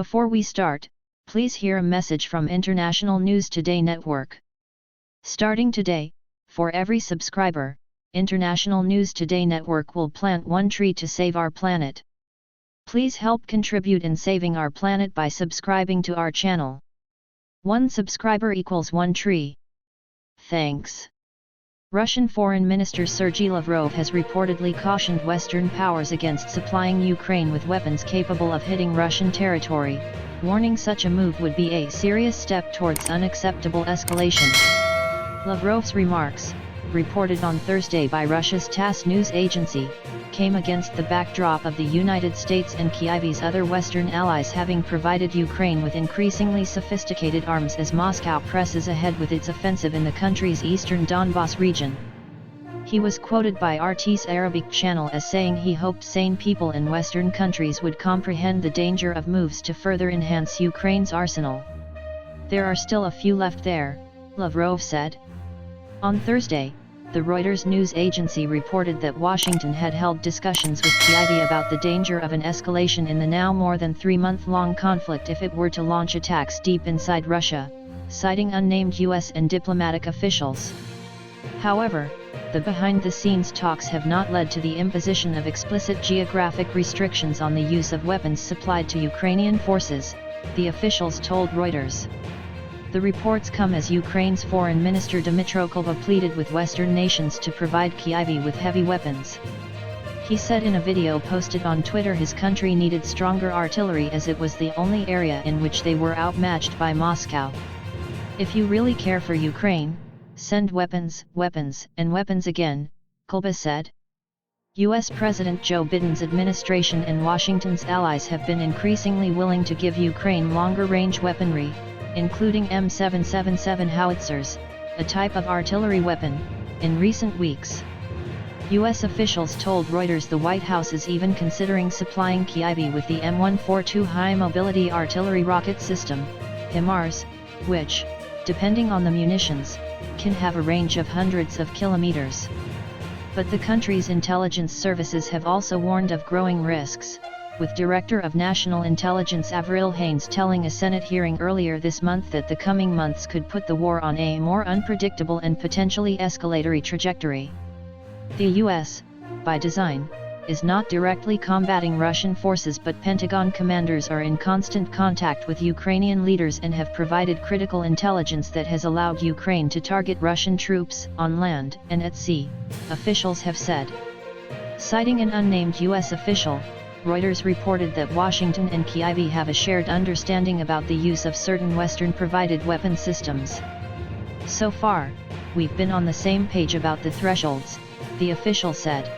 Before we start, please hear a message from International News Today Network. Starting today, for every subscriber, International News Today Network will plant one tree to save our planet. Please help contribute in saving our planet by subscribing to our channel. One subscriber equals one tree. Thanks. Russian Foreign Minister Sergei Lavrov has reportedly cautioned Western powers against supplying Ukraine with weapons capable of hitting Russian territory, warning such a move would be a serious step towards unacceptable escalation. Lavrov's remarks, reported on Thursday by Russia's TASS news agency, came against the backdrop of the United States and Kyiv's other Western allies having provided Ukraine with increasingly sophisticated arms as Moscow presses ahead with its offensive in the country's eastern Donbas region. He was quoted by RT's Arabic channel as saying he hoped sane people in Western countries would comprehend the danger of moves to further enhance Ukraine's arsenal. There are still a few left there, Lavrov said. On Thursday, the Reuters news agency reported that Washington had held discussions with Kyiv about the danger of an escalation in the now more than 3-month-long conflict if it were to launch attacks deep inside Russia, citing unnamed U.S. and diplomatic officials. However, the behind-the-scenes talks have not led to the imposition of explicit geographic restrictions on the use of weapons supplied to Ukrainian forces, the officials told Reuters. The reports come as Ukraine's Foreign Minister Dmytro Kuleba pleaded with Western nations to provide Kyiv with heavy weapons. He said in a video posted on Twitter his country needed stronger artillery as it was the only area in which they were outmatched by Moscow. If you really care for Ukraine, send weapons, weapons, and weapons again, Kuleba said. U.S. President Joe Biden's administration and Washington's allies have been increasingly willing to give Ukraine longer-range weaponry, including M777 howitzers, a type of artillery weapon, in recent weeks. U.S. officials told Reuters the White House is even considering supplying Kyiv with the M142 high-mobility artillery rocket system, HIMARS, which, depending on the munitions, can have a range of hundreds of kilometers. But the country's intelligence services have also warned of growing risks, with Director of National Intelligence Avril Haines telling a Senate hearing earlier this month that the coming months could put the war on a more unpredictable and potentially escalatory trajectory. The U.S., by design, is not directly combating Russian forces, but Pentagon commanders are in constant contact with Ukrainian leaders and have provided critical intelligence that has allowed Ukraine to target Russian troops on land and at sea, officials have said. Citing an unnamed U.S. official, Reuters reported that Washington and Kyiv have a shared understanding about the use of certain Western-provided weapon systems. So far, we've been on the same page about the thresholds, the official said.